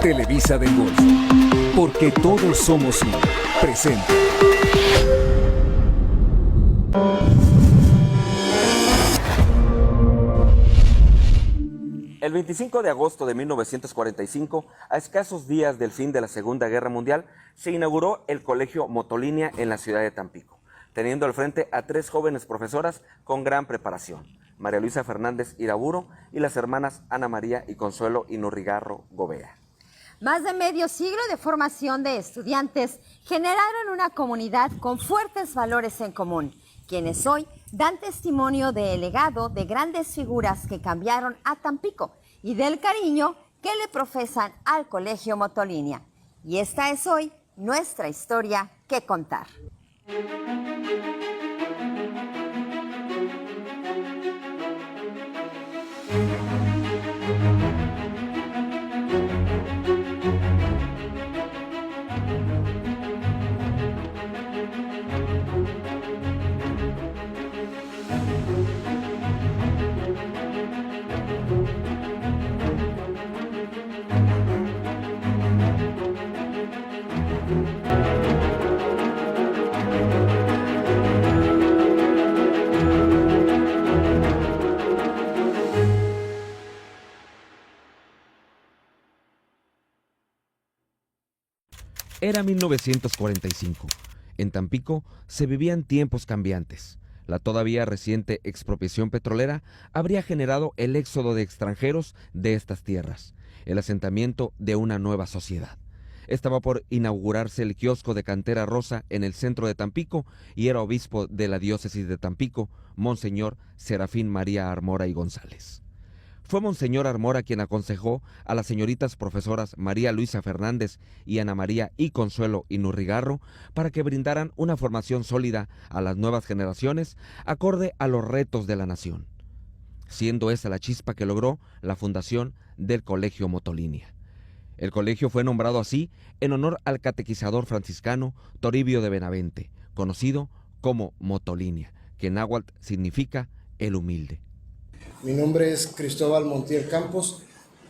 Televisa del Golfo, porque todos somos uno. Presente. El 25 de agosto de 1945, a escasos días del fin de la Segunda Guerra Mundial, se inauguró el Colegio Motolínea en la ciudad de Tampico, teniendo al frente a 3 jóvenes profesoras con gran preparación: María Luisa Fernández Iraburo y las hermanas Ana María y Consuelo Inurrigarro Gobea. Más de medio siglo de formación de estudiantes generaron una comunidad con fuertes valores en común, quienes hoy dan testimonio del legado de grandes figuras que cambiaron a Tampico y del cariño que le profesan al Colegio Motolínea. Y esta es hoy nuestra historia que contar. Era 1945. En Tampico se vivían tiempos cambiantes. La todavía reciente expropiación petrolera habría generado el éxodo de extranjeros de estas tierras, el asentamiento de una nueva sociedad. Estaba por inaugurarse el kiosco de Cantera Rosa en el centro de Tampico y era obispo de la diócesis de Tampico, Monseñor Serafín María Armora y González. Fue Monseñor Armora quien aconsejó a las señoritas profesoras María Luisa Fernández y Ana María y Consuelo Inurrigarro para que brindaran una formación sólida a las nuevas generaciones acorde a los retos de la nación, siendo esa la chispa que logró la fundación del Colegio Motolínea. El colegio fue nombrado así en honor al catequizador franciscano Toribio de Benavente, conocido como Motolínea, que en náhuatl significa el humilde. Mi nombre es Cristóbal Montiel Campos.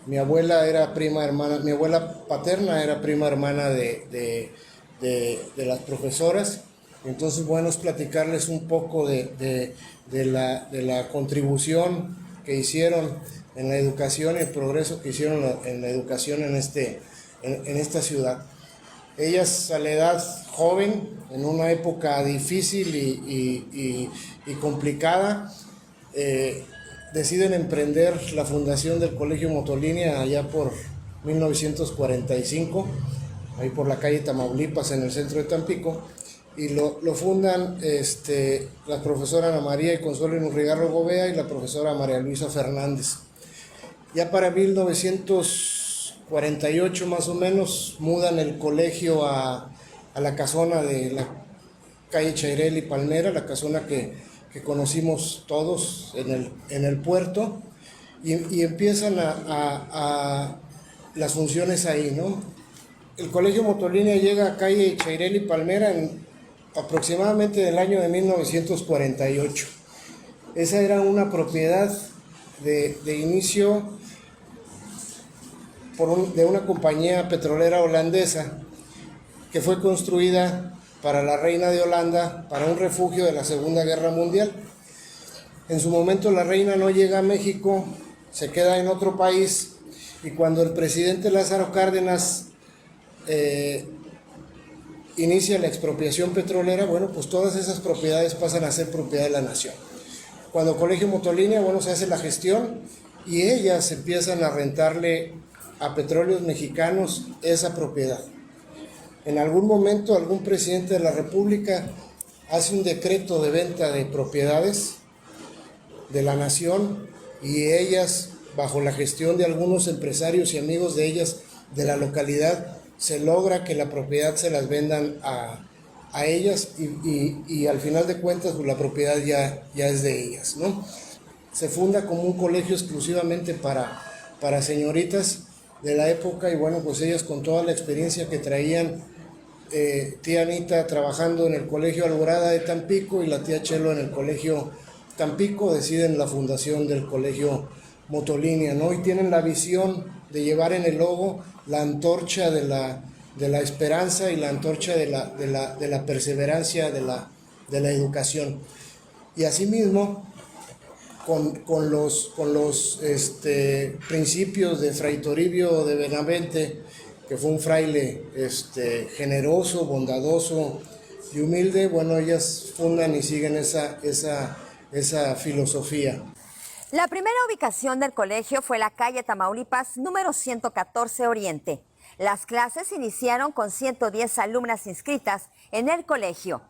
Mi abuela era prima hermana, mi abuela paterna era prima hermana de las profesoras. Entonces, bueno, es platicarles un poco de la contribución que hicieron en la educación y el progreso que hicieron en la educación en esta ciudad. Ellas, a la edad joven, en una época difícil y complicada, deciden emprender la fundación del Colegio Motolínea allá por 1945, ahí por la calle Tamaulipas, en el centro de Tampico, y lo fundan la profesora Ana María y Consuelo Inurrigarro Gobea y la profesora María Luisa Fernández. Ya para 1948 más o menos mudan el colegio a la casona de la calle Chairel y Palmera, la casona que conocimos todos en el puerto, y empiezan a las funciones ahí, ¿no? El Colegio Motolínea llega a calle Chairel y Palmera en aproximadamente del año de 1948. Esa era una propiedad de inicio de una compañía petrolera holandesa que fue construida para la reina de Holanda, para un refugio de la Segunda Guerra Mundial. En su momento la reina no llega a México, se queda en otro país, y cuando el presidente Lázaro Cárdenas inicia la expropiación petrolera, bueno, pues todas esas propiedades pasan a ser propiedad de la nación. Cuando Colegio Motolínea, bueno, se hace la gestión y ellas empiezan a rentarle a Petróleos Mexicanos esa propiedad. En algún momento algún presidente de la República hace un decreto de venta de propiedades de la nación, y ellas, bajo la gestión de algunos empresarios y amigos de ellas de la localidad, se logra que la propiedad se las vendan a ellas, y al final de cuentas pues la propiedad ya es de ellas, ¿no? Se funda como un colegio exclusivamente para señoritas de la época, y bueno, pues ellas, con toda la experiencia que traían, tía Anita trabajando en el Colegio Alborada de Tampico y la tía Chelo en el Colegio Tampico, deciden la fundación del Colegio Motolínea, ¿no? Y tienen la visión de llevar en el logo la antorcha de la esperanza y la antorcha de la perseverancia, de la educación. Y asimismo, con los principios de Fray Toribio de Benavente, que fue un fraile generoso, bondadoso y humilde, bueno, ellas fundan y siguen esa filosofía. La primera ubicación del colegio fue la calle Tamaulipas, número 114 Oriente. Las clases iniciaron con 110 alumnas inscritas en el colegio.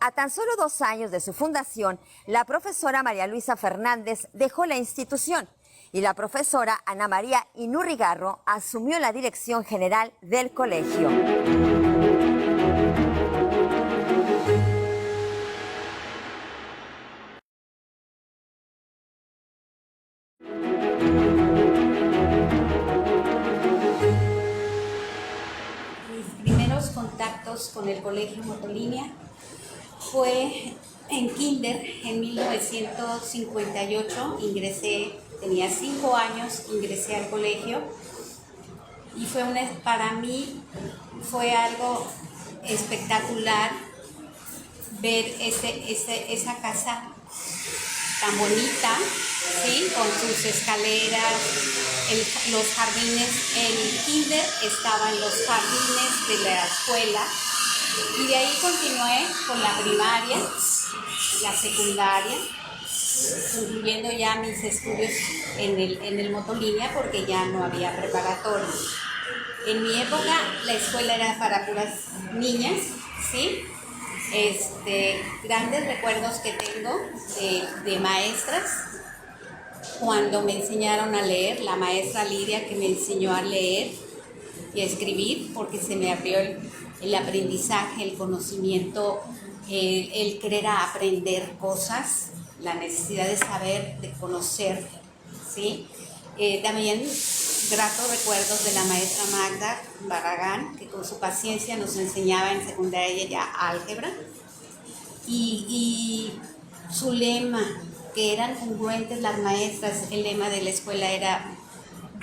A tan solo 2 años de su fundación, la profesora María Luisa Fernández dejó la institución y la profesora Ana María Inurrigarro asumió la dirección general del colegio. Contactos con el Colegio Motolínea fue en kinder en 1958. Tenía 5 años, ingresé al colegio y para mí fue algo espectacular ver esa casa tan bonita, ¿sí? Con sus escaleras, los jardines. El kinder estaba en los jardines de la escuela y de ahí continué con la primaria, la secundaria, concluyendo ya mis estudios en el Motolínea porque ya no había preparatoria. En mi época la escuela era para puras niñas, ¿sí? Grandes recuerdos que tengo de maestras cuando me enseñaron a leer, la maestra Lidia, que me enseñó a leer y a escribir, porque se me abrió el aprendizaje, el conocimiento, el querer aprender cosas, la necesidad de saber, de conocer, ¿sí? También gratos recuerdos de la maestra Magda Barragán, que con su paciencia nos enseñaba en secundaria ya álgebra, y su lema, que eran congruentes las maestras. El lema de la escuela era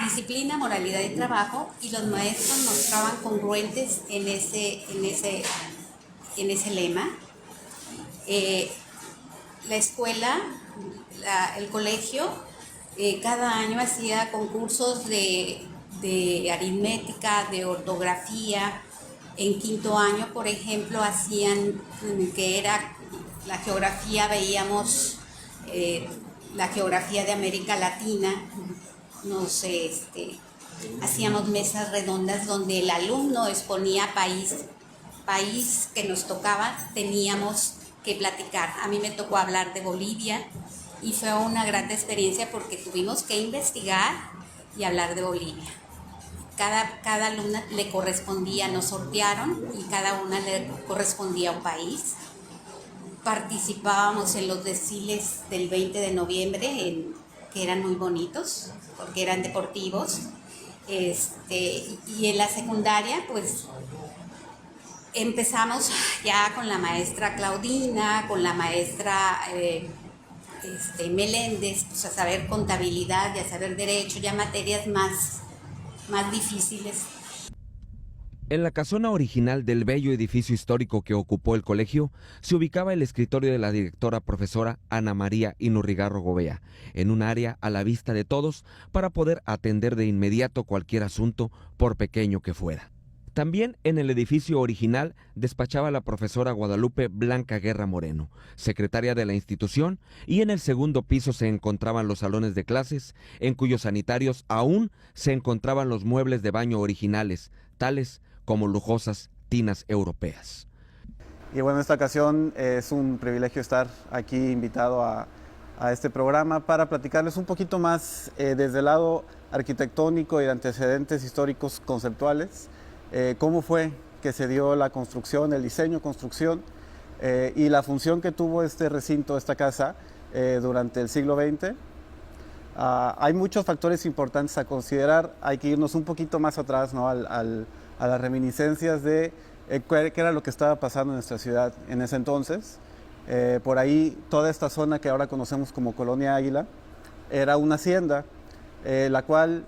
disciplina, moralidad y trabajo, y los maestros mostraban congruentes en ese lema. La escuela, el colegio, cada año hacía concursos de aritmética, de ortografía. En quinto año, por ejemplo, hacían, que era la geografía, veíamos la geografía de América Latina. Hacíamos mesas redondas donde el alumno exponía país que nos tocaba, teníamos que platicar. A mí me tocó hablar de Bolivia y fue una gran experiencia porque tuvimos que investigar y hablar de Bolivia. Cada alumna le correspondía, nos sortearon y cada una le correspondía un país. Participábamos en los desfiles del 20 de noviembre, que eran muy bonitos porque eran deportivos. Y en la secundaria, pues empezamos ya con la maestra Claudina, con la maestra Meléndez, pues a saber contabilidad y a saber derecho, ya materias más difíciles. En la casona original del bello edificio histórico que ocupó el colegio se ubicaba el escritorio de la directora profesora Ana María Inurrigarro Gobea, en un área a la vista de todos para poder atender de inmediato cualquier asunto, por pequeño que fuera. También en el edificio original despachaba la profesora Guadalupe Blanca Guerra Moreno, secretaria de la institución, y en el segundo piso se encontraban los salones de clases, en cuyos sanitarios aún se encontraban los muebles de baño originales, tales como lujosas tinas europeas. Y bueno, en esta ocasión es un privilegio estar aquí invitado a este programa para platicarles un poquito más desde el lado arquitectónico y de antecedentes históricos conceptuales, cómo fue que se dio la construcción, el diseño, construcción y la función que tuvo este recinto, esta casa, durante el siglo XX. Hay muchos factores importantes a considerar, hay que irnos un poquito más atrás, ¿no? A las reminiscencias de qué era lo que estaba pasando en nuestra ciudad en ese entonces. Por ahí toda esta zona que ahora conocemos como Colonia Águila era una hacienda la cual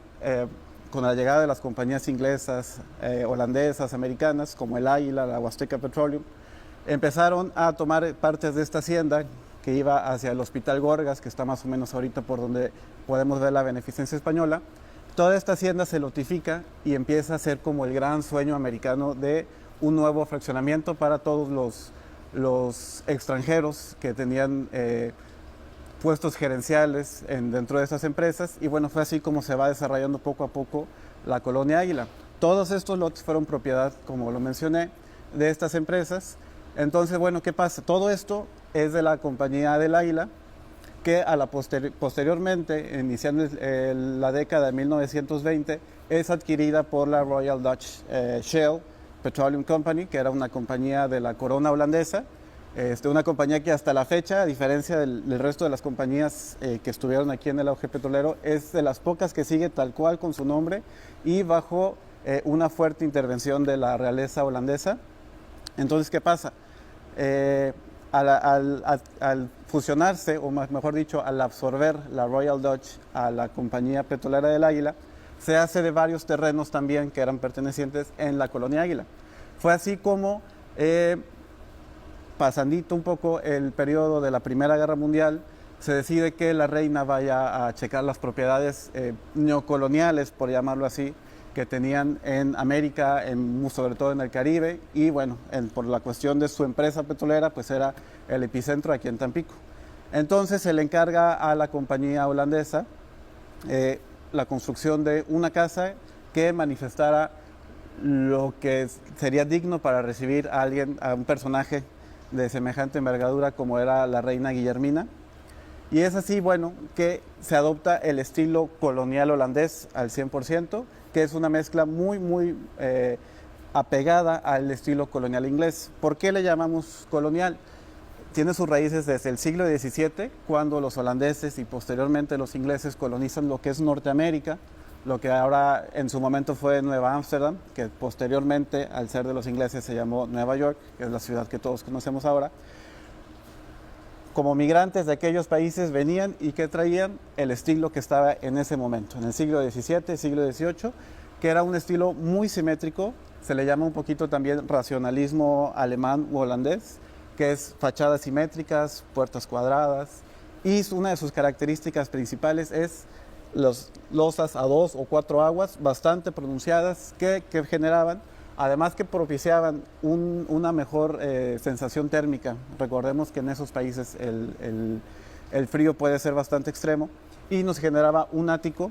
con la llegada de las compañías inglesas, holandesas, americanas, como el Águila, la Huasteca Petroleum, empezaron a tomar partes de esta hacienda que iba hacia el Hospital Gorgas, que está más o menos ahorita por donde podemos ver la Beneficencia Española. Toda esta hacienda se lotifica y empieza a ser como el gran sueño americano de un nuevo fraccionamiento para todos los extranjeros que tenían puestos gerenciales dentro de estas empresas, y bueno, fue así como se va desarrollando poco a poco la Colonia Águila. Todos estos lotes fueron propiedad, como lo mencioné, de estas empresas. Entonces, bueno, ¿qué pasa? Todo esto es de la compañía del Águila, que a la posteriormente, iniciando la década de 1920, es adquirida por la Royal Dutch Shell Petroleum Company, que era una compañía de la corona holandesa, una compañía que hasta la fecha, a diferencia del resto de las compañías que estuvieron aquí en el auge petrolero, es de las pocas que sigue tal cual con su nombre y bajo una fuerte intervención de la realeza holandesa. Entonces, ¿qué pasa? Al fusionarse, o mejor dicho, al absorber la Royal Dutch a la compañía petrolera del Águila, se hace de varios terrenos también que eran pertenecientes en la Colonia Águila. Fue así como, pasandito un poco el periodo de la Primera Guerra Mundial, se decide que la reina vaya a checar las propiedades neocoloniales, por llamarlo así, que tenían en América, sobre todo en el Caribe, y bueno, por la cuestión de su empresa petrolera, pues era el epicentro aquí en Tampico. Entonces se le encarga a la compañía holandesa la construcción de una casa que manifestara lo que sería digno para recibir a un personaje de semejante envergadura como era la reina Guillermina. Y es así, bueno, que se adopta el estilo colonial holandés al 100%, que es una mezcla muy apegada al estilo colonial inglés. ¿Por qué le llamamos colonial? Tiene sus raíces desde el siglo XVII, cuando los holandeses y posteriormente los ingleses colonizan lo que es Norteamérica, lo que ahora en su momento fue Nueva Ámsterdam, que posteriormente, al ser de los ingleses, se llamó Nueva York, que es la ciudad que todos conocemos ahora. Como migrantes de aquellos países venían y que traían el estilo que estaba en ese momento, en el siglo XVII, siglo XVIII, que era un estilo muy simétrico, se le llama un poquito también racionalismo alemán u holandés, que es fachadas simétricas, puertas cuadradas, y una de sus características principales es los losas a 2 o 4 aguas bastante pronunciadas que generaban, además que propiciaban una mejor sensación térmica. Recordemos que en esos países el frío puede ser bastante extremo, y nos generaba un ático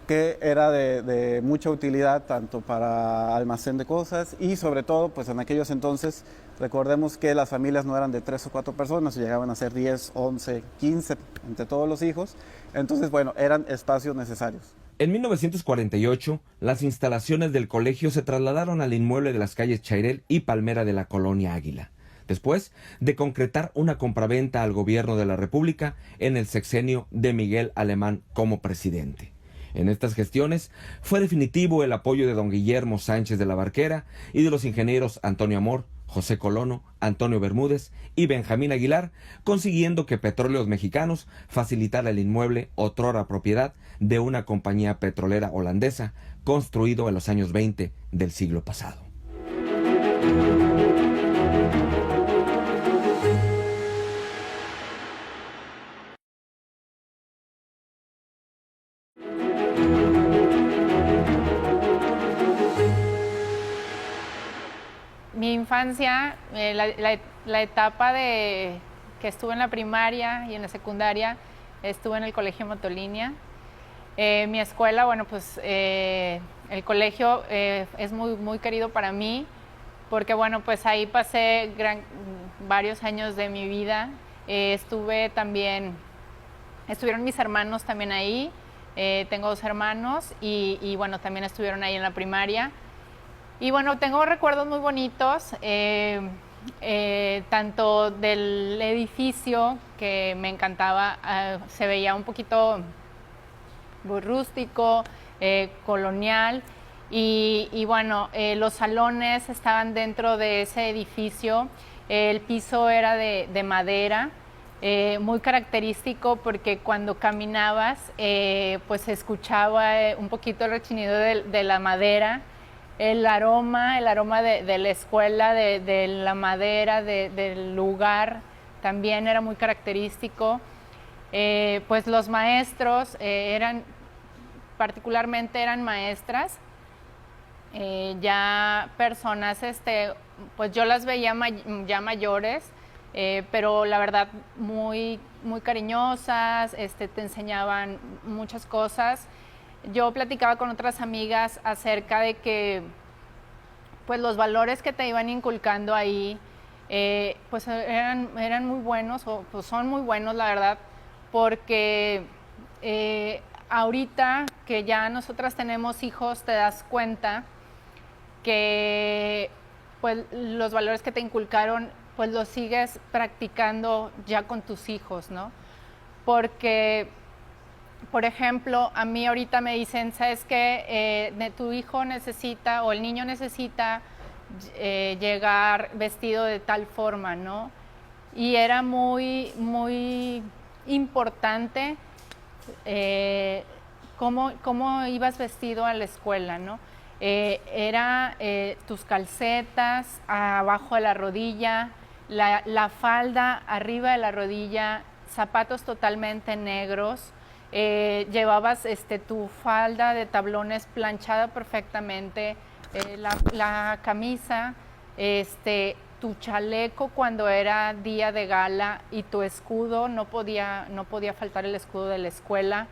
que era de mucha utilidad tanto para almacén de cosas y sobre todo pues en aquellos entonces recordemos que las familias no eran de 3 o 4 personas, llegaban a ser 10, 11, 15 entre todos los hijos, entonces bueno, eran espacios necesarios. En 1948, las instalaciones del colegio se trasladaron al inmueble de las calles Chairel y Palmera de la Colonia Águila, después de concretar una compraventa al gobierno de la República en el sexenio de Miguel Alemán como presidente. En estas gestiones fue definitivo el apoyo de don Guillermo Sánchez de la Barquera y de los ingenieros Antonio Amor, José Colono, Antonio Bermúdez y Benjamín Aguilar, consiguiendo que Petróleos Mexicanos facilitara el inmueble otrora propiedad de una compañía petrolera holandesa construido en los años 20 del siglo pasado. Mi infancia, la etapa que estuve en la primaria y en la secundaria, estuve en el Colegio Motolinia. Mi escuela, bueno, pues el colegio es muy querido para mí porque, bueno, pues ahí pasé varios años de mi vida. Estuvieron mis hermanos también ahí. Tengo 2 hermanos y, bueno, también estuvieron ahí en la primaria. Y bueno, tengo recuerdos muy bonitos, tanto del edificio, que me encantaba, se veía un poquito muy rústico, colonial, y bueno, los salones estaban dentro de ese edificio, el piso era de madera, muy característico porque cuando caminabas pues se escuchaba un poquito el rechinido de la madera, el aroma de la escuela, de la madera, del lugar también era muy característico. Pues los maestros particularmente eran maestras, ya personas, pues yo las veía ya mayores, pero la verdad muy cariñosas, te enseñaban muchas cosas. Yo platicaba con otras amigas acerca de que pues los valores que te iban inculcando ahí pues eran muy buenos, o pues son muy buenos, la verdad, porque ahorita que ya nosotras tenemos hijos te das cuenta que pues los valores que te inculcaron pues los sigues practicando ya con tus hijos, ¿no? Porque, por ejemplo, a mí ahorita me dicen, ¿sabes qué? Tu hijo necesita, o el niño necesita llegar vestido de tal forma, ¿no? Y era muy importante cómo ibas vestido a la escuela, ¿no? Era tus calcetas abajo de la rodilla, la falda arriba de la rodilla, zapatos totalmente negros, llevabas tu falda de tablones planchada perfectamente, la camisa, tu chaleco cuando era día de gala y tu escudo, no podía faltar el escudo de la escuela.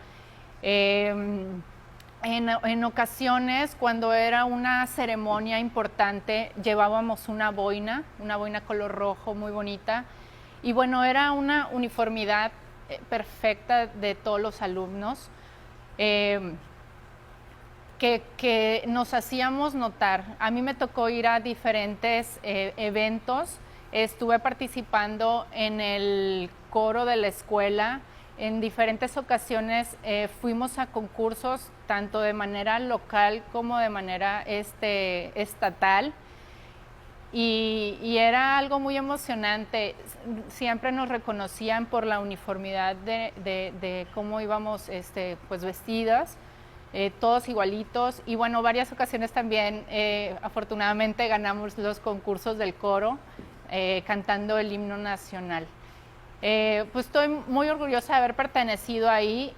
En ocasiones, cuando era una ceremonia importante, llevábamos una boina color rojo muy bonita. Y bueno, era una uniformidad perfecta de todos los alumnos que nos hacíamos notar. A mí me tocó ir a diferentes eventos. Estuve participando en el coro de la escuela. En diferentes ocasiones fuimos a concursos, tanto de manera local como de manera estatal, y era algo muy emocionante. Siempre nos reconocían por la uniformidad de cómo íbamos pues vestidas, todos igualitos, y bueno, varias ocasiones también afortunadamente ganamos los concursos del coro cantando el himno nacional. Pues estoy muy orgullosa de haber pertenecido ahí.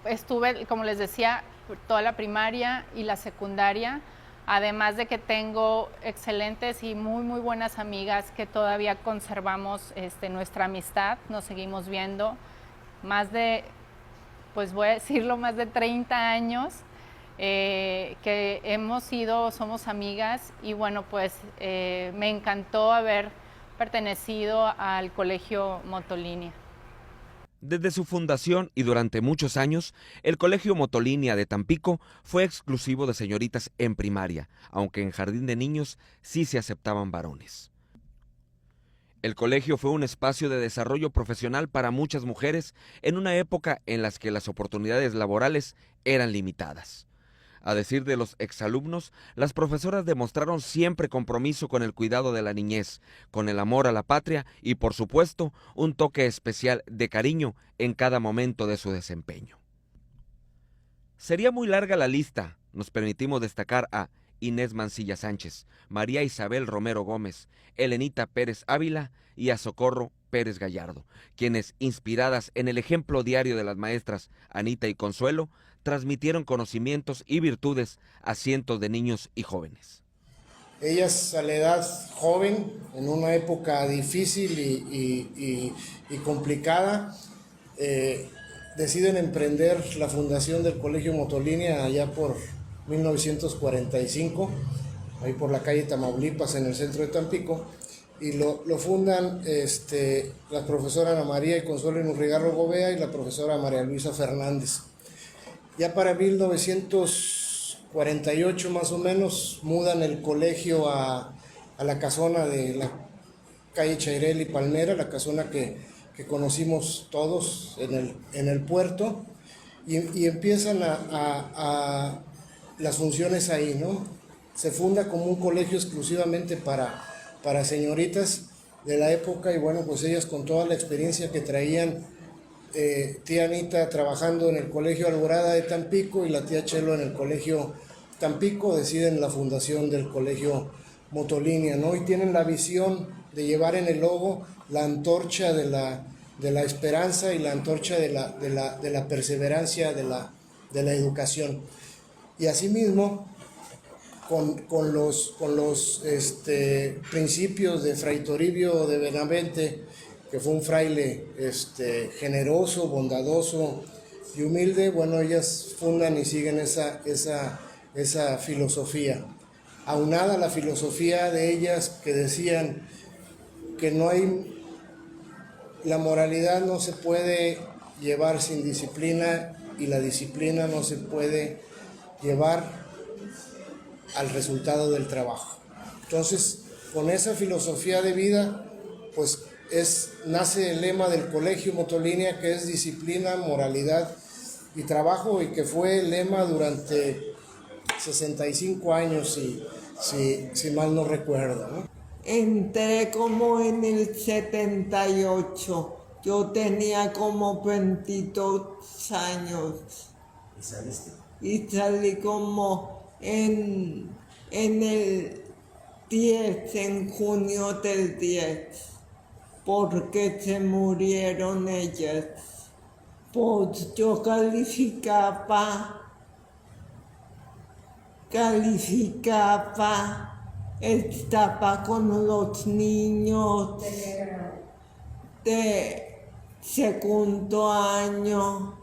Estuve, como les decía, toda la primaria y la secundaria, además de que tengo excelentes y muy buenas amigas que todavía conservamos nuestra amistad, nos seguimos viendo, pues voy a decirlo, más de 30 años que somos amigas, y bueno, pues me encantó haber pertenecido al Colegio Motolínea. Desde su fundación y durante muchos años, el Colegio Motolínea de Tampico fue exclusivo de señoritas en primaria, aunque en jardín de niños sí se aceptaban varones. El colegio fue un espacio de desarrollo profesional para muchas mujeres en una época en la que las oportunidades laborales eran limitadas. A decir de los exalumnos, las profesoras demostraron siempre compromiso con el cuidado de la niñez, con el amor a la patria y, por supuesto, un toque especial de cariño en cada momento de su desempeño. Sería muy larga la lista. Nos permitimos destacar a Inés Mancilla Sánchez, María Isabel Romero Gómez, Elenita Pérez Ávila y a Socorro Pérez Gallardo, quienes, inspiradas en el ejemplo diario de las maestras Anita y Consuelo, transmitieron conocimientos y virtudes a cientos de niños y jóvenes. Ellas a la edad joven, en una época difícil y complicada, deciden emprender la fundación del Colegio Motolínea allá por 1945, ahí por la calle Tamaulipas, en el centro de Tampico, y lo fundan la profesora Ana María y Consuelo Inurrigarro Gobea y la profesora María Luisa Fernández. Ya para 1948 más o menos mudan el colegio a la casona de la calle Chairel y Palmera, la casona que conocimos todos en el puerto, y empiezan a las funciones ahí, ¿no? Se funda como un colegio exclusivamente para señoritas la época, y bueno, pues ellas con toda la experiencia que traían, tía Anita trabajando en el Colegio Alborada de Tampico y la tía Chelo en el Colegio Tampico, deciden la fundación del Colegio Motolínea, ¿no? Y tienen la visión de llevar en el logo la antorcha de la esperanza y la antorcha de la perseverancia de la educación. Y asimismo, con los principios de Fray Toribio de Benavente, que fue un fraile generoso, bondadoso y humilde, bueno, ellas fundan y siguen esa filosofía. Aunada a la filosofía de ellas que decían que la moralidad no se puede llevar sin disciplina y la disciplina no se puede llevar al resultado del trabajo. Entonces, con esa filosofía de vida, pues nace el lema del Colegio Motolínea, que es disciplina, moralidad y trabajo, y que fue el lema durante 65 años, si mal no recuerdo, ¿no? Entré como en el 78, yo tenía como 22 años. ¿Y saliste? Y salí como en el 10, en junio del 10, porque se murieron ellas. Pues yo calificaba, estaba con los niños de segundo año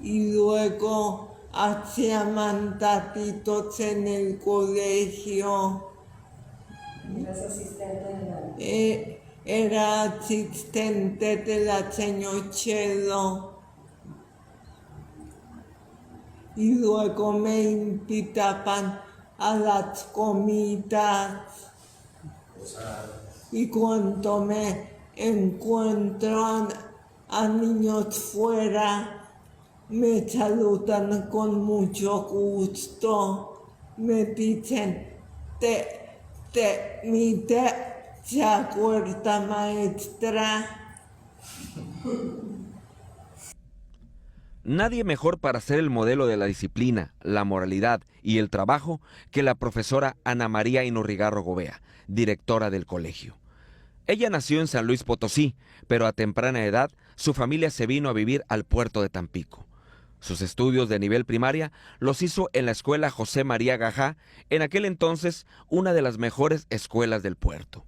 y luego hacía mandaditos en el colegio. ¿Eras asistente de la... Era asistente de la señora Chelo. Y luego me invitaban a las comidas. Y cuando me encuentro a niños fuera, me saludan con mucho gusto. Me dicen, ¿se acuerda, maestra? Nadie mejor para ser el modelo de la disciplina, la moralidad y el trabajo que la profesora Ana María Inorrigarro Gobea, directora del colegio. Ella nació en San Luis Potosí, pero a temprana edad su familia se vino a vivir al puerto de Tampico. Sus estudios de nivel primaria los hizo en la escuela José María Gajá, en aquel entonces una de las mejores escuelas del puerto.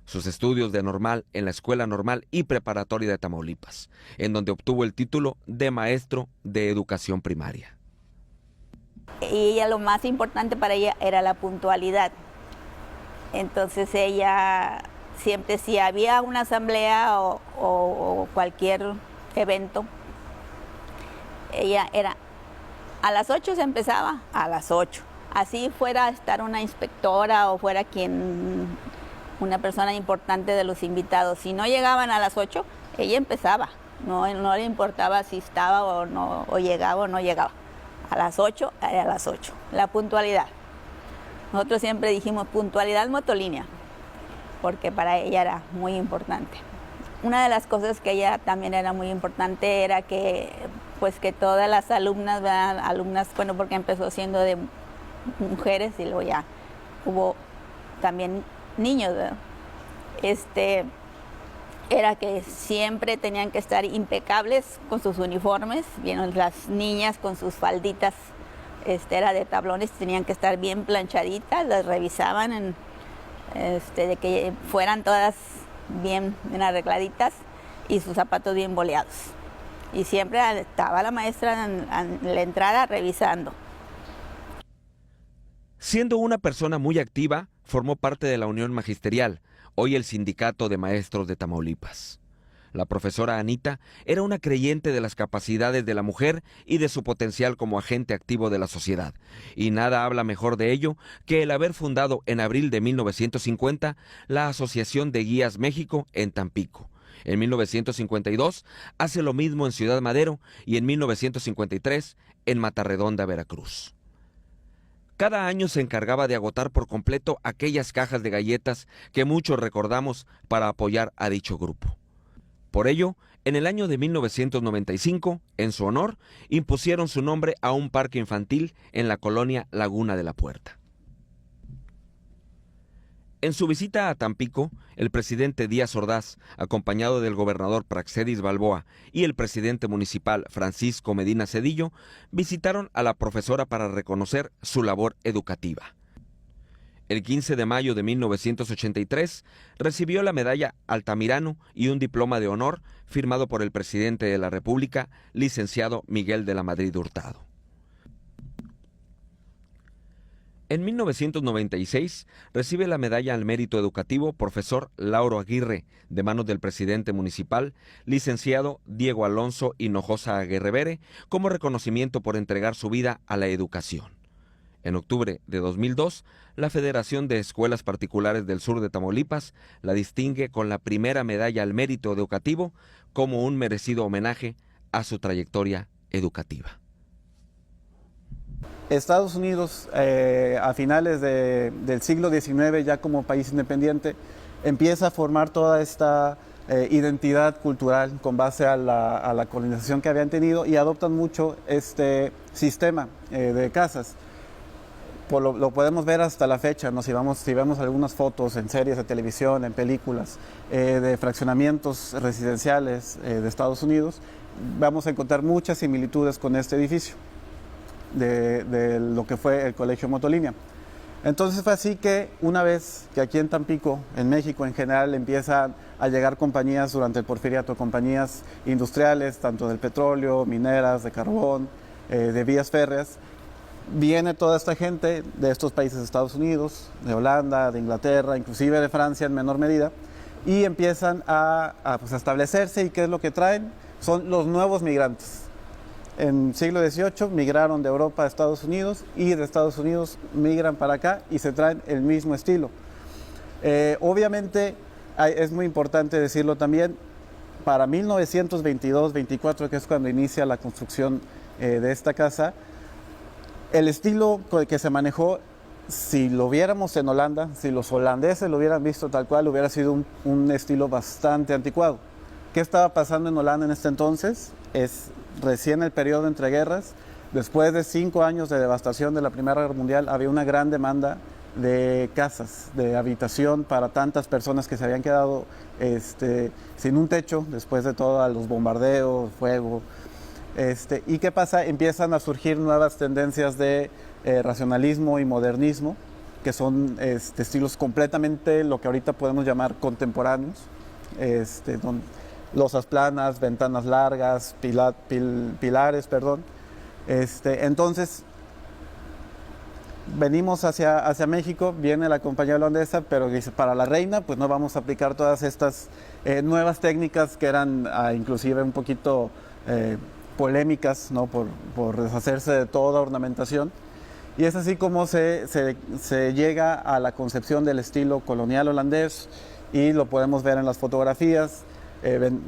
Sus estudios de normal en la Escuela Normal y Preparatoria de Tamaulipas, en donde obtuvo el título de maestro de educación primaria. Y ella, lo más importante para ella era la puntualidad. Entonces ella siempre, si había una asamblea o cualquier evento, ella era, a las 8 se empezaba, a las 8. Así fuera a estar una inspectora o fuera una persona importante de los invitados. Si no llegaban a las 8, ella empezaba. No le importaba si estaba o llegaba o no llegaba. A las 8 era a las 8. La puntualidad. Nosotros siempre dijimos puntualidad motolínea, porque para ella era muy importante. Una de las cosas que ella también era muy importante era que todas las alumnas, bueno, porque empezó siendo de mujeres y luego ya hubo también niños, ¿verdad? Era que siempre tenían que estar impecables con sus uniformes, bien, las niñas con sus falditas, era de tablones, tenían que estar bien planchaditas, las revisaban de que fueran todas bien arregladitas y sus zapatos bien boleados. Y siempre estaba la maestra en la entrada revisando. Siendo una persona muy activa, formó parte de la Unión Magisterial, hoy el Sindicato de Maestros de Tamaulipas. La profesora Anita era una creyente de las capacidades de la mujer y de su potencial como agente activo de la sociedad, y nada habla mejor de ello que el haber fundado en abril de 1950 la Asociación de Guías México en Tampico. En 1952 hace lo mismo en Ciudad Madero y en 1953 en Matarredonda, Veracruz. Cada año se encargaba de agotar por completo aquellas cajas de galletas que muchos recordamos para apoyar a dicho grupo. Por ello, en el año de 1995, en su honor, impusieron su nombre a un parque infantil en la colonia Laguna de la Puerta. En su visita a Tampico, el presidente Díaz Ordaz, acompañado del gobernador Praxedis Balboa y el presidente municipal Francisco Medina Cedillo, visitaron a la profesora para reconocer su labor educativa. El 15 de mayo de 1983 recibió la medalla Altamirano y un diploma de honor firmado por el presidente de la República, licenciado Miguel de la Madrid Hurtado. En 1996 recibe la medalla al mérito educativo profesor Lauro Aguirre, de manos del presidente municipal, licenciado Diego Alonso Hinojosa Aguirrevere, como reconocimiento por entregar su vida a la educación. En octubre de 2002, la Federación de Escuelas Particulares del Sur de Tamaulipas la distingue con la primera medalla al mérito educativo como un merecido homenaje a su trayectoria educativa. Estados Unidos, a finales del siglo XIX, ya como país independiente, empieza a formar toda esta identidad cultural con base a la colonización que habían tenido y adoptan mucho este sistema de casas. Lo podemos ver hasta la fecha, ¿no? Si vemos algunas fotos en series de televisión, en películas, de fraccionamientos residenciales de Estados Unidos, vamos a encontrar muchas similitudes con este edificio de lo que fue el Colegio Motolínea. Entonces fue así que una vez que aquí en Tampico, en México en general, empiezan a llegar compañías durante el Porfiriato, compañías industriales, tanto del petróleo, mineras, de carbón, de vías férreas, viene toda esta gente de estos países de Estados Unidos, de Holanda, de Inglaterra, inclusive de Francia en menor medida, y empiezan a establecerse. ¿Y qué es lo que traen? Son los nuevos migrantes. En el siglo XVIII migraron de Europa a Estados Unidos y de Estados Unidos migran para acá y se traen el mismo estilo. Obviamente es muy importante decirlo también, para 1922-24, que es cuando inicia la construcción de esta casa, el estilo que se manejó, si lo viéramos en Holanda, si los holandeses lo hubieran visto tal cual, hubiera sido un estilo bastante anticuado. ¿Qué estaba pasando en Holanda en este entonces? Es recién el periodo entre guerras. Después de 5 años de devastación de la Primera Guerra Mundial, había una gran demanda de casas, de habitación para tantas personas que se habían quedado sin un techo después de todos los bombardeos, fuego. ¿Y qué pasa? Empiezan a surgir nuevas tendencias de racionalismo y modernismo, que son estilos completamente lo que ahorita podemos llamar contemporáneos, losas planas, ventanas largas, pilares, perdón. Entonces, venimos hacia México, viene la compañía holandesa, pero dice, para la reina, pues no vamos a aplicar todas estas nuevas técnicas que eran inclusive un poquito polémicas, ¿no? por deshacerse de toda ornamentación. Y es así como se llega a la concepción del estilo colonial holandés, y lo podemos ver en las fotografías.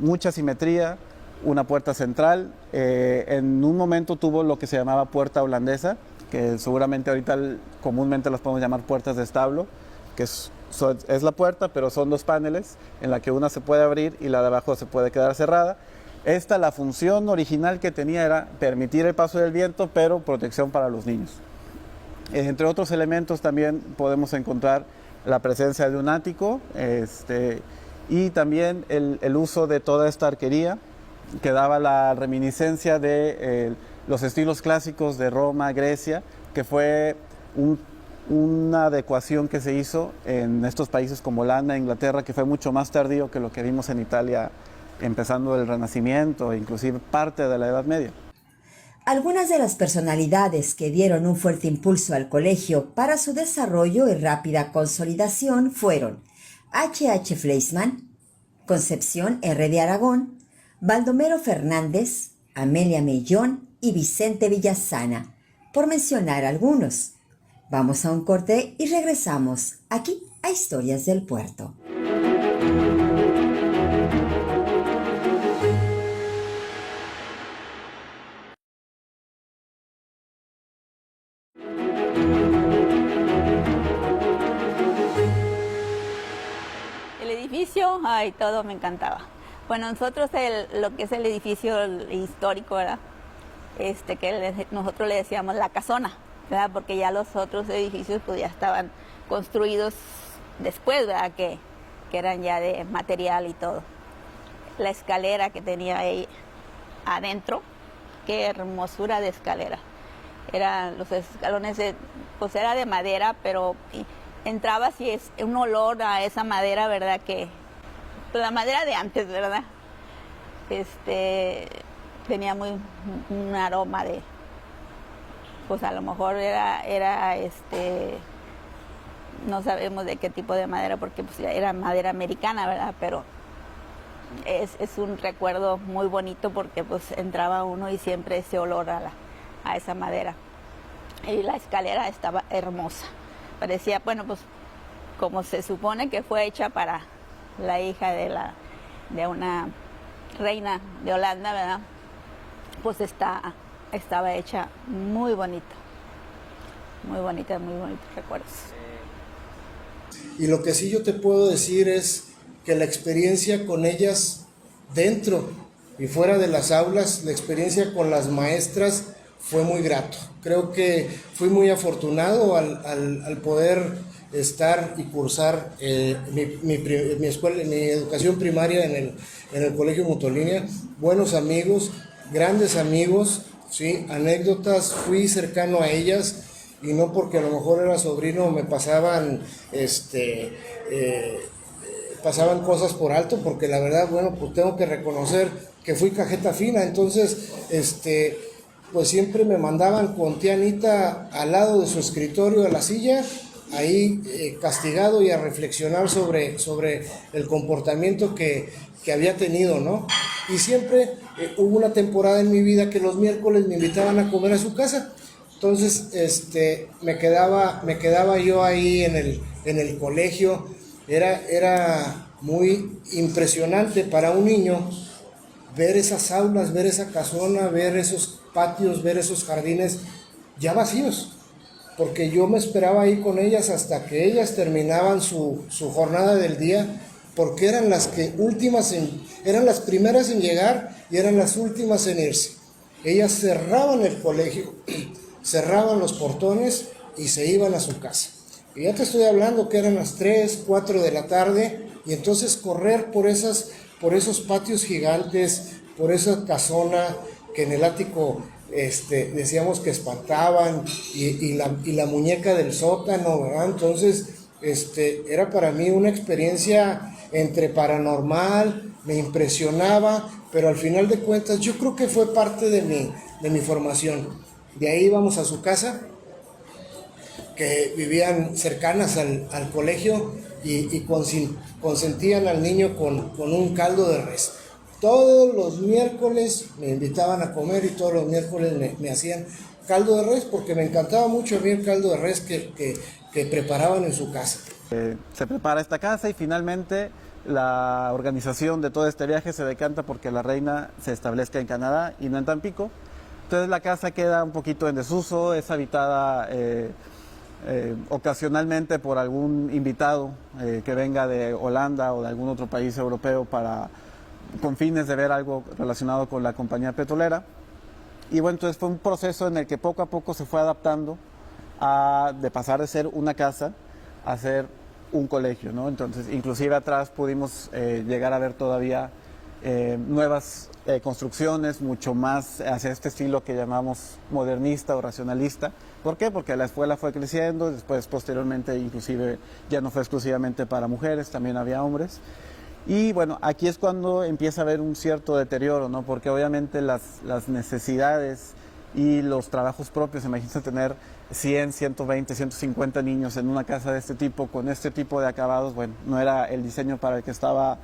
Mucha simetría, una puerta central, en un momento tuvo lo que se llamaba puerta holandesa, que seguramente ahorita comúnmente las podemos llamar puertas de establo, que es la puerta, pero son 2 paneles, en la que una se puede abrir y la de abajo se puede quedar cerrada. La función original que tenía era permitir el paso del viento, pero protección para los niños. Entre otros elementos también podemos encontrar la presencia de un ático, y también el uso de toda esta arquería que daba la reminiscencia de los estilos clásicos de Roma, Grecia, que fue una adecuación que se hizo en estos países como Holanda e Inglaterra, que fue mucho más tardío que lo que vimos en Italia, empezando el Renacimiento, inclusive parte de la Edad Media. Algunas de las personalidades que dieron un fuerte impulso al colegio para su desarrollo y rápida consolidación fueron H.H. Fleischmann, Concepción R. de Aragón, Baldomero Fernández, Amelia Mellón y Vicente Villasana, por mencionar algunos. Vamos a un corte y regresamos aquí a Historias del Puerto. ay, todo me encantaba. Bueno, nosotros lo que es el edificio histórico, ¿verdad? Nosotros le decíamos la casona, ¿verdad? Porque ya los otros edificios pues ya estaban construidos después, ¿verdad? Que eran ya de material y todo. La escalera que tenía ahí adentro, qué hermosura de escalera. Los escalones, pues era de madera, pero entrabas y es un olor a esa madera, ¿verdad? Pues la madera de antes, ¿verdad? Tenía un aroma de, pues a lo mejor era no sabemos de qué tipo de madera, porque pues era madera americana, ¿verdad? Pero es un recuerdo muy bonito porque pues entraba uno y siempre ese olor a esa madera. Y la escalera estaba hermosa. Parecía, bueno, pues como se supone que fue hecha para la hija de una reina de Holanda, ¿verdad? Pues estaba hecha muy bonita. Muy bonitos recuerdos. Y lo que sí yo te puedo decir es que la experiencia con ellas dentro y fuera de las aulas, la experiencia con las maestras fue muy grato. Creo que fui muy afortunado al poder estar y cursar mi escuela, mi educación primaria en el Colegio Motolínea. Buenos amigos, grandes amigos, ¿sí? Anécdotas, fui cercano a ellas y no porque a lo mejor era sobrino me pasaban pasaban cosas por alto, porque la verdad, bueno, pues tengo que reconocer que fui cajeta fina, entonces pues siempre me mandaban con tía Anita al lado de su escritorio, a la silla, ahí castigado y a reflexionar sobre el comportamiento que había tenido, ¿no? Y siempre hubo una temporada en mi vida que los miércoles me invitaban a comer a su casa, entonces me quedaba yo ahí en el colegio. Era muy impresionante para un niño ver esas aulas, ver esa casona, ver esos patios, ver esos jardines ya vacíos, porque yo me esperaba ahí con ellas hasta que ellas terminaban su jornada del día, porque eran las primeras en llegar y eran las últimas en irse. Ellas cerraban el colegio, cerraban los portones y se iban a su casa. Y ya te estoy hablando que eran las 3, 4 de la tarde, y entonces correr por esos patios gigantes, por esa casona que en el ático decíamos que espantaban, y la muñeca del sótano, ¿verdad? Entonces era para mí una experiencia entre paranormal, me impresionaba, pero al final de cuentas yo creo que fue parte de mi formación. De ahí íbamos a su casa, que vivían cercanas al colegio, y consentían al niño con un caldo de res. Todos los miércoles me invitaban a comer y todos los miércoles me hacían caldo de res, porque me encantaba mucho a mí el caldo de res que preparaban en su casa. Se prepara esta casa y finalmente la organización de todo este viaje se decanta porque la reina se establezca en Canadá y no en Tampico. Entonces la casa queda un poquito en desuso, es habitada ocasionalmente por algún invitado que venga de Holanda o de algún otro país europeo con fines de ver algo relacionado con la compañía petrolera. Y bueno, entonces fue un proceso en el que poco a poco se fue adaptando de pasar de ser una casa a ser un colegio, ¿no? Entonces, inclusive atrás pudimos llegar a ver todavía nuevas construcciones, mucho más hacia este estilo que llamamos modernista o racionalista. ¿Por qué? Porque la escuela fue creciendo, después posteriormente inclusive ya no fue exclusivamente para mujeres, también había hombres. Y bueno, aquí es cuando empieza a haber un cierto deterioro, ¿no? Porque obviamente las necesidades y los trabajos propios, imagínense tener 100, 120, 150 niños en una casa de este tipo, con este tipo de acabados, bueno, no era el diseño para el que estaba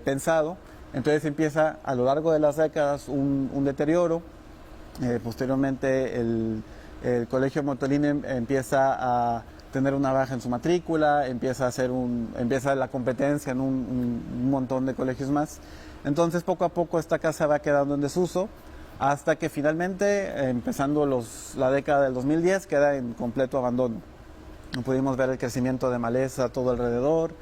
pensado. Entonces empieza a lo largo de las décadas un deterioro. Posteriormente el Colegio Motolínea empieza a tener una baja en su matrícula, empieza la competencia en un montón de colegios más. Entonces poco a poco esta casa va quedando en desuso, hasta que finalmente, empezando la década del 2010, queda en completo abandono. No pudimos ver el crecimiento de maleza todo alrededor,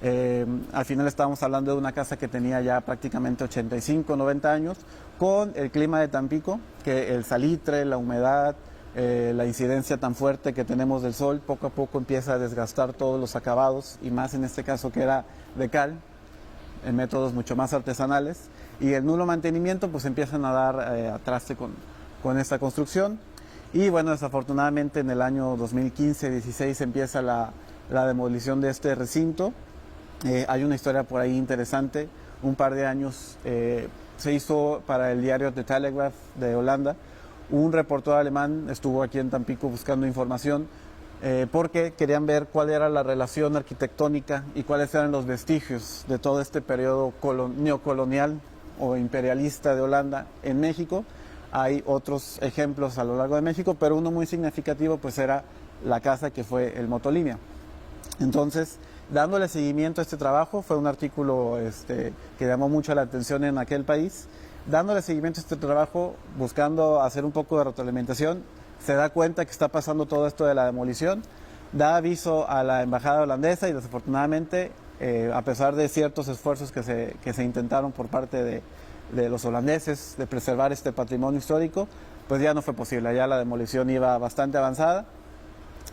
Al final estábamos hablando de una casa que tenía ya prácticamente 85, 90 años, con el clima de Tampico, que el salitre, la humedad, la incidencia tan fuerte que tenemos del sol, poco a poco empieza a desgastar todos los acabados, y más en este caso que era de cal, en métodos mucho más artesanales, y el nulo mantenimiento pues empiezan a dar a traste con esta construcción. Y bueno, desafortunadamente en el año 2015-16 empieza la demolición de este recinto. Hay una historia por ahí interesante. Un par de años se hizo para el diario The Telegraph de Holanda. Un reportero alemán estuvo aquí en Tampico buscando información porque querían ver cuál era la relación arquitectónica y cuáles eran los vestigios de todo este periodo neocolonial o imperialista de Holanda en México. Hay otros ejemplos a lo largo de México, pero uno muy significativo pues era la casa que fue el Motolinia. Entonces, dándole seguimiento a este trabajo, fue un artículo que llamó mucho la atención en aquel país. Dándole seguimiento a este trabajo, buscando hacer un poco de retroalimentación, se da cuenta que está pasando todo esto de la demolición, da aviso a la embajada holandesa y desafortunadamente, a pesar de ciertos esfuerzos que se intentaron por parte de los holandeses de preservar este patrimonio histórico, pues ya no fue posible, ya la demolición iba bastante avanzada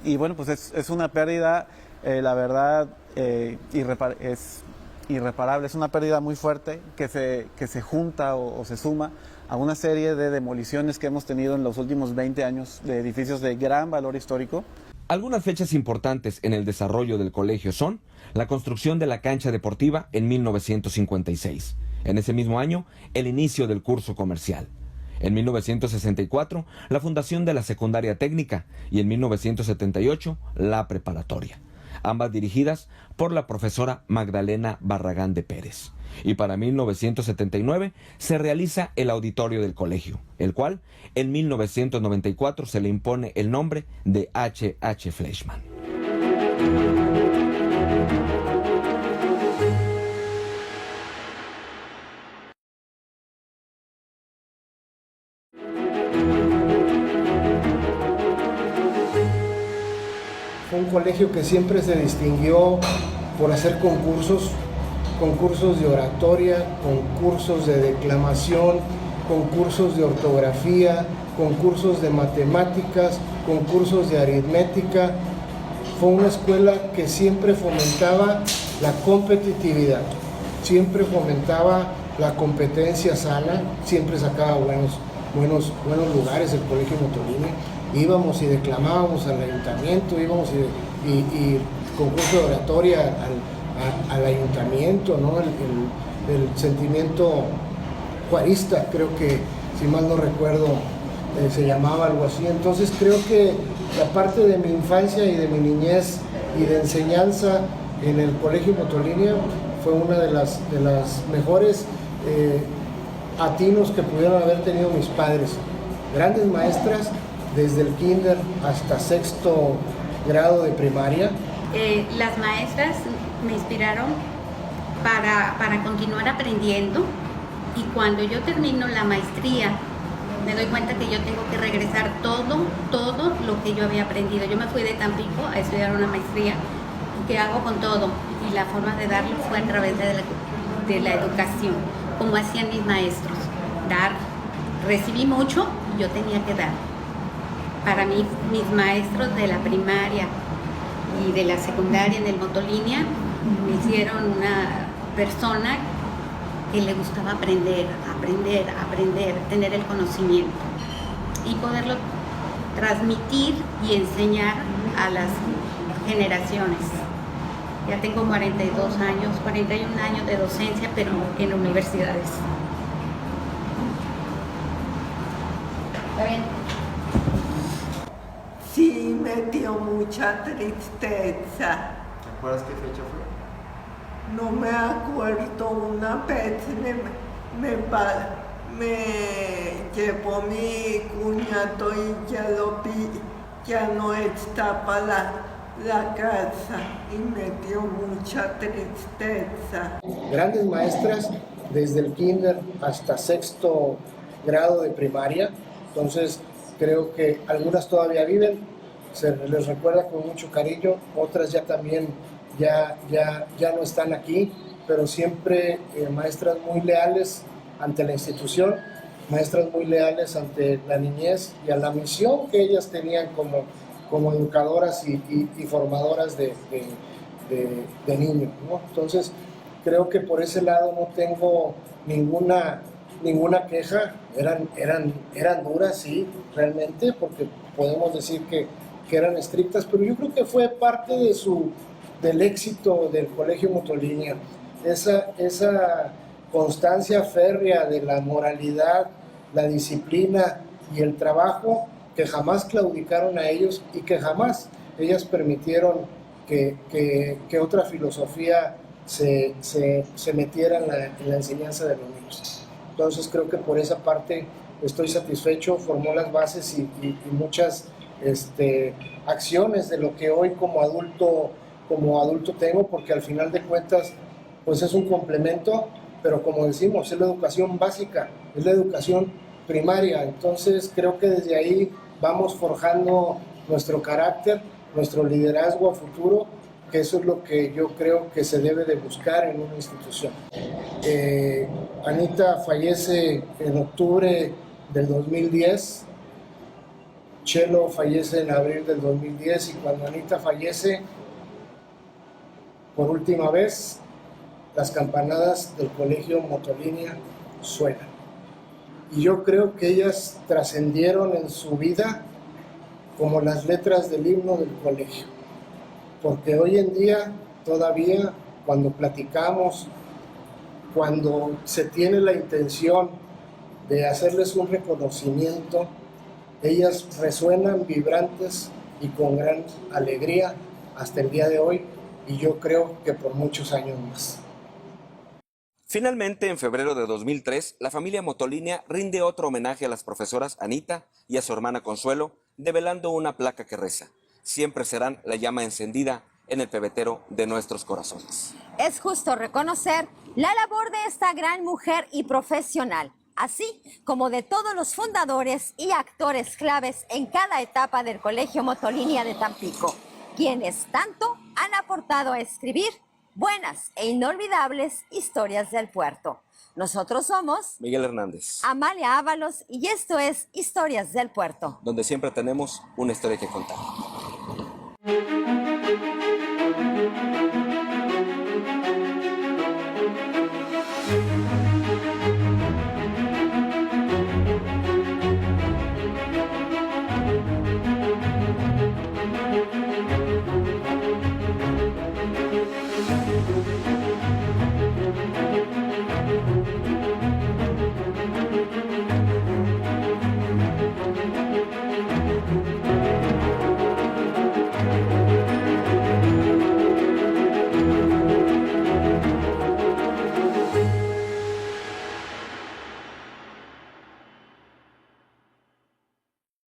y bueno, pues es una pérdida, la verdad, es irreparable, es una pérdida muy fuerte que se junta o se suma a una serie de demoliciones que hemos tenido en los últimos 20 años de edificios de gran valor histórico. Algunas fechas importantes en el desarrollo del colegio son la construcción de la cancha deportiva en 1956. En ese mismo año, el inicio del curso comercial. En 1964, la fundación de la secundaria técnica y en 1978, la preparatoria. Ambas dirigidas por la profesora Magdalena Barragán de Pérez. Y para 1979 se realiza el auditorio del colegio, el cual en 1994 se le impone el nombre de H.H. Fleischmann. Fue un colegio que siempre se distinguió por hacer concursos de oratoria, concursos de declamación, concursos de ortografía, concursos de matemáticas, concursos de aritmética. Fue una escuela que siempre fomentaba la competitividad, siempre fomentaba la competencia sana, siempre sacaba buenos lugares el Colegio Motolinia. Íbamos y declamábamos al ayuntamiento, íbamos y concurso de oratoria al ayuntamiento, ¿no? El sentimiento juarista, creo que, si mal no recuerdo, se llamaba algo así. Entonces creo que la parte de mi infancia y de mi niñez y de enseñanza en el Colegio Motolinia fue una de las mejores atinos que pudieron haber tenido mis padres. Grandes maestras, desde el kinder hasta 6º grado de primaria. Las maestras me inspiraron para continuar aprendiendo, y cuando yo termino la maestría me doy cuenta que yo tengo que regresar todo lo que yo había aprendido. Yo me fui de Tampico a estudiar una maestría. ¿Qué hago con todo? Y la forma de darlo fue a través de la educación, como hacían mis maestros. Recibí mucho y yo tenía que dar. Para mí, mis maestros de la primaria y de la secundaria en el Motolinia me hicieron una persona que le gustaba aprender, tener el conocimiento y poderlo transmitir y enseñar a las generaciones. Ya tengo 41 años de docencia, pero en universidades. ¿Está bien? Sí, me dio mucha tristeza. ¿Te acuerdas qué fecha fue? No me acuerdo, una vez me llevó mi cuñado y ya no estaba la casa y me dio mucha tristeza. Grandes maestras desde el kinder hasta 6º grado de primaria, entonces creo que algunas todavía viven, se les recuerda con mucho cariño, otras ya también ya no están aquí, pero siempre maestras muy leales ante la institución, maestras muy leales ante la niñez y a la misión que ellas tenían como educadoras y formadoras de niños, ¿no? Entonces, creo que por ese lado no tengo ninguna queja. Eran duras, sí, realmente, porque podemos decir que eran estrictas, pero yo creo que fue parte del éxito del Colegio Motolinia, esa constancia férrea de la moralidad, la disciplina y el trabajo, que jamás claudicaron a ellos y que jamás ellas permitieron que otra filosofía se metiera en la enseñanza de los niños. Entonces creo que por esa parte estoy satisfecho, formó las bases y muchas acciones de lo que hoy como adulto tengo, porque al final de cuentas pues es un complemento, pero como decimos, es la educación básica, es la educación primaria. Entonces creo que desde ahí vamos forjando nuestro carácter, nuestro liderazgo a futuro, que eso es lo que yo creo que se debe de buscar en una institución. Anita fallece en octubre del 2010, Chelo fallece en abril del 2010, y cuando Anita fallece, por última vez, las campanadas del Colegio Motolinia suenan. Y yo creo que ellas trascendieron en su vida como las letras del himno del colegio. Porque hoy en día, todavía, cuando platicamos, cuando se tiene la intención de hacerles un reconocimiento, ellas resuenan vibrantes y con gran alegría hasta el día de hoy, y yo creo que por muchos años más. Finalmente, en febrero de 2003, la familia Motolinia rinde otro homenaje a las profesoras Anita y a su hermana Consuelo, develando una placa que reza: siempre serán la llama encendida en el pebetero de nuestros corazones. Es justo reconocer la labor de esta gran mujer y profesional, así como de todos los fundadores y actores claves en cada etapa del Colegio Motolinia de Tampico, quienes tanto han aportado a escribir buenas e inolvidables historias del puerto. Nosotros somos Miguel Hernández, Amalia Ábalos, y esto es Historias del Puerto, donde siempre tenemos una historia que contar.